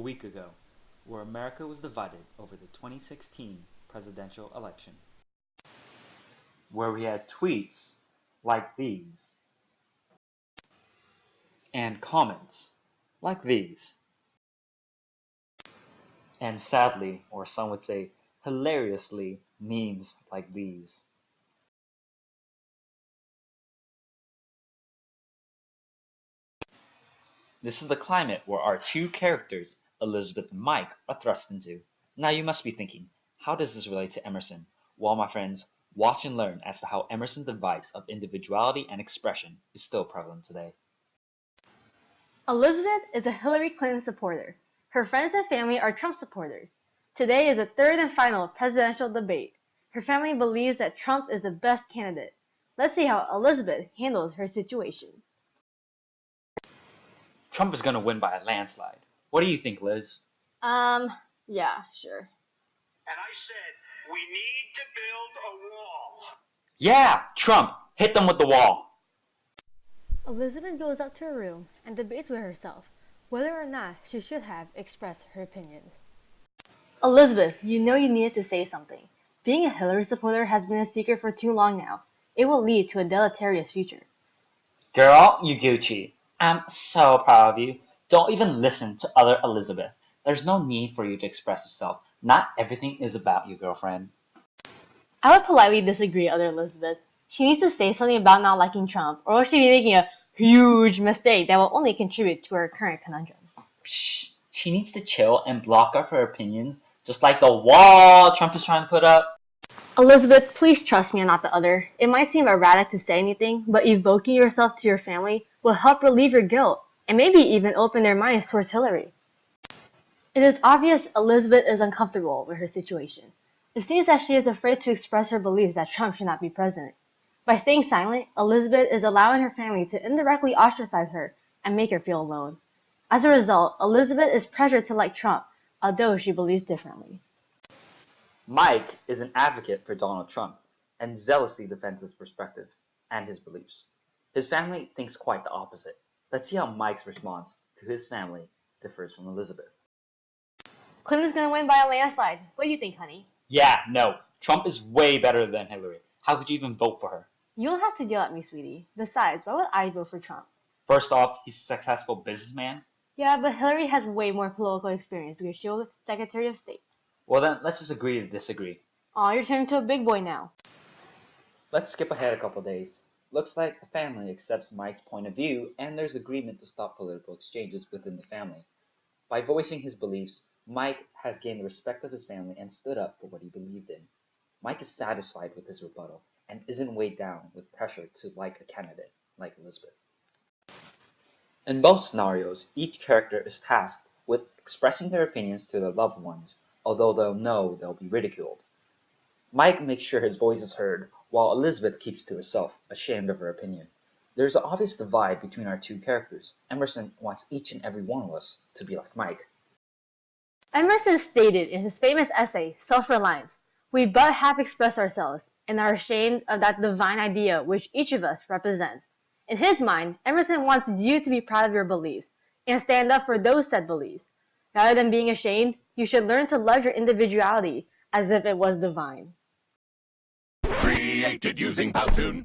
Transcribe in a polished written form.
a week ago, where America was divided over the 2016 presidential election. Where we had tweets like these, and comments like these, and sadly, or some would say hilariously, memes like these. This is the climate where our two characters, Elizabeth and Mike, are thrust into. Now you must be thinking, how does this relate to Emerson? Well, my friends, watch and learn as to how Emerson's advice of individuality and expression is still prevalent today. Elizabeth is a Hillary Clinton supporter. Her friends and family are Trump supporters. Today is the third and final presidential debate. Her family believes that Trump is the best candidate. Let's see how Elizabeth handles her situation. Trump is going to win by a landslide. What do you think, Liz? Yeah, sure. And I said, we need to build a wall. Yeah, Trump, hit them with the wall. Elizabeth goes up to her room and debates with herself whether or not she should have expressed her opinions. Elizabeth, you know you needed to say something. Being a Hillary supporter has been a secret for too long now. It will lead to a deleterious future. Girl, you Gucci. I'm so proud of you. Don't even listen to other Elizabeth. There's no need for you to express yourself. Not everything is about you, girlfriend. I would politely disagree, other Elizabeth. She needs to say something about not liking Trump, or else she'd be making a huge mistake that will only contribute to her current conundrum. Shh. She needs to chill and block off her opinions, just like the wall Trump is trying to put up. Elizabeth, please trust me and not the other. It might seem erratic to say anything, but evoking yourself to your family will help relieve your guilt, and maybe even open their minds towards Hillary. It is obvious Elizabeth is uncomfortable with her situation. It seems that she is afraid to express her beliefs that Trump should not be president. By staying silent, Elizabeth is allowing her family to indirectly ostracize her and make her feel alone. As a result, Elizabeth is pressured to like Trump, although she believes differently. Mike is an advocate for Donald Trump and zealously defends his perspective and his beliefs. His family thinks quite the opposite. Let's see how Mike's response to his family differs from Elizabeth. Clinton's gonna win by a landslide. What do you think, honey? Yeah, no. Trump is way better than Hillary. How could you even vote for her? You don't have to yell at me, sweetie. Besides, why would I vote for Trump? First off, he's a successful businessman. Yeah, but Hillary has way more political experience because she was Secretary of State. Well then, let's just agree to disagree. Aw, you're turning into a big boy now. Let's skip ahead a couple days. Looks like the family accepts Mike's point of view and there's agreement to stop political exchanges within the family. By voicing his beliefs, Mike has gained the respect of his family and stood up for what he believed in. Mike is satisfied with his rebuttal and isn't weighed down with pressure to like a candidate like Elizabeth. In both scenarios, each character is tasked with expressing their opinions to their loved ones, although they'll know they'll be ridiculed. Mike makes sure his voice is heard, while Elizabeth keeps to herself, ashamed of her opinion. There's an obvious divide between our two characters. Emerson wants each and every one of us to be like Mike. Emerson stated in his famous essay, Self-Reliance, "We but half express ourselves, and are ashamed of that divine idea which each of us represents." In his mind, Emerson wants you to be proud of your beliefs, and stand up for those said beliefs. Rather than being ashamed, you should learn to love your individuality as if it was divine. Created using Powtoon.